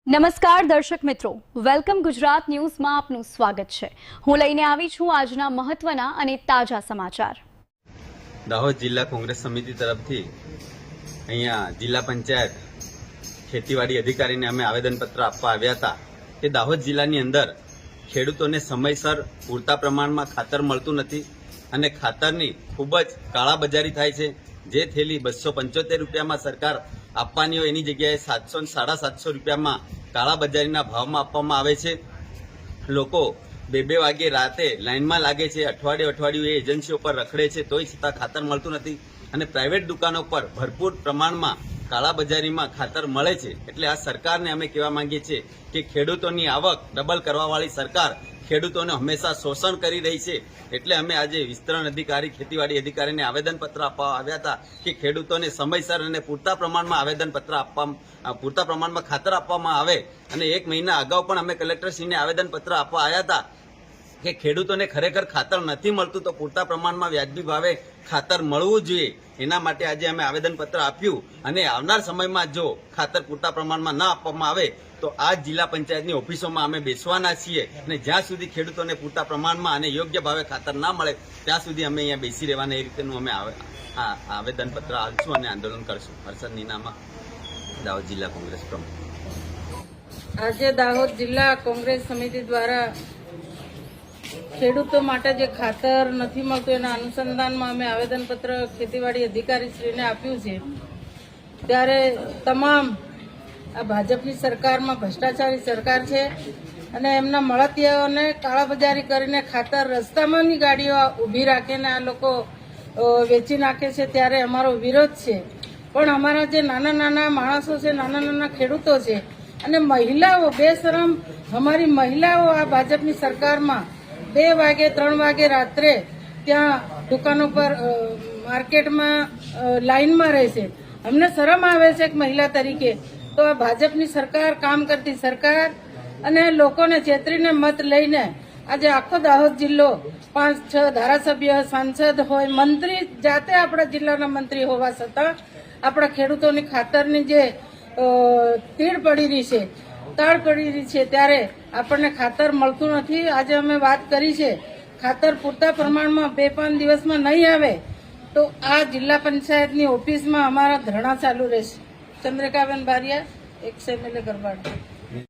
નમસ્કાર દર્શક મિત્રો, વેલકમ ગુજરાત ન્યૂઝમાં આપનું સ્વાગત છે। હું લઈને આવી છું આજના મહત્વના અને તાજા સમાચાર। દાહોદ જિલ્લા કોંગ્રેસ સમિતિ તરફથી અહીંયા જિલ્લા પંચાયત ખેતીવાડી અધિકારીને અમે આવેદનપત્ર આપવા આવ્યા હતા કે દાહોદ જિલ્લાની અંદર ખેડૂતોને સમયસર પૂરતા પ્રમાણમાં ખાતર મળતું નથી અને ખાતરની ખૂબ જ કાળાબજારી થાય છે। જે થેલી 275 રૂપિયામાં સરકાર આપવાની હોય એની જગ્યાએ 700 અને 750 રૂપિયામાં કાળાબજારીના ભાવમાં આપવામાં આવે છે। લોકો બે વાગે રાતે લાઇનમાં લાગે છે, અઠવાડિયું એ એજન્સીઓ પર રખડે છે, તોય છતાં ખાતર મળતું નથી અને પ્રાઇવેટ દુકાનો પર ભરપૂર પ્રમાણમાં કાળાબજારીમાં ખાતર મળે છે। એટલે આ સરકારને અમે કહેવા માંગીએ છીએ કે ખેડૂતોની આવક ડબલ કરવાવાળી સરકાર ખેડૂતોને હંમેશા શોષણ કરી રહી છે। એટલે અમે આજે વિસ્તરણ અધિકારી ખેતીવાડી અધિકારીને આવેદનપત્ર આપવા આવ્યા હતા કે ખેડૂતોને સમયસર અને પૂરતા પ્રમાણમાં ખાતર આપવામાં આવે। અને 1 મહિના અગાઉ પણ અમે કલેક્ટરશ્રીને આવેદનપત્ર આપવા આવ્યા હતા કે ખેડૂતોને ખરેખર ખાતર નથી મળતું તો પૂરતા પ્રમાણમાં વ્યાજબી ભાવે ખાતર મળવું જોઈએ। એના માટે આજે અમે આવેદનપત્ર આપ્યું અને આવનાર સમયમાં જો ખાતર પૂરતા પ્રમાણમાં ન આપવામાં આવે તો આ જિલ્લા પંચાયતની ઓફિસોમાં અમે બેસવાના છીએ અને જ્યાં સુધી ખેડૂતોને પૂરતા પ્રમાણમાં અને યોગ્ય ભાવે ખાતર ના મળે ત્યાં સુધી અમે અહીંયા બેસી રહેવાના એ રીતેનું અમે આવેદનપત્ર આપશું અને આંદોલન કરશું। હર્ષદ નીનામા, દાહોદ જિલ્લા કોંગ્રેસ પ્રમુખ। આજે દાહોદ જિલ્લા કોંગ્રેસ સમિતિ દ્વારા ખેડૂતો માટે જે ખાતર નથી મળતું એના અનુસંધાનમાં અમે આવેદનપત્ર ખેતીવાડી અધિકારીશ્રીને આપ્યું છે। ત્યારે તમામ આ ભાજપની સરકારમાં ભ્રષ્ટાચારી સરકાર છે અને એમના મળતિયાઓને કાળાબજારી કરીને ખાતર રસ્તામાંની ગાડીઓ ઊભી રાખીને આ લોકો વેચી નાખે છે। ત્યારે અમારો વિરોધ છે। પણ અમારા જે નાના માણસો છે, નાના ખેડૂતો છે અને મહિલાઓ, બેશરમ અમારી મહિલાઓ આ ભાજપની સરકારમાં 2 વાગે 3 વાગે રાત્રે ત્યાં દુકાનો પર માર્કેટમાં લાઈનમાં રહે છે। અમને શરમ આવે છે એક મહિલા તરીકે। તો આ ભાજપની સરકાર, કામ કરતી સરકાર અને લોકોને છેતરીને મત લઈને આજે આખો દાહોદ જિલ્લો 5-6 ધારાસભ્ય, સાંસદ હોય, મંત્રી જાતે આપણા જિલ્લાના મંત્રી હોવા છતાં આપણા ખેડૂતોની ખાતરની જે તીડ પડી રહી છે, તાળ પડી રહી છે, ત્યારે આપણને ખાતર મળતું નથી। આજે અમે વાત કરી છે, ખાતર પૂરતા પ્રમાણમાં 2-5 દિવસમાં નહીં આવે તો આ જિલ્લા પંચાયતની ઓફિસમાં અમારા ધરણા ચાલુ રહેશે। Chandrikaben Bariya, x MLA ગરબાડ।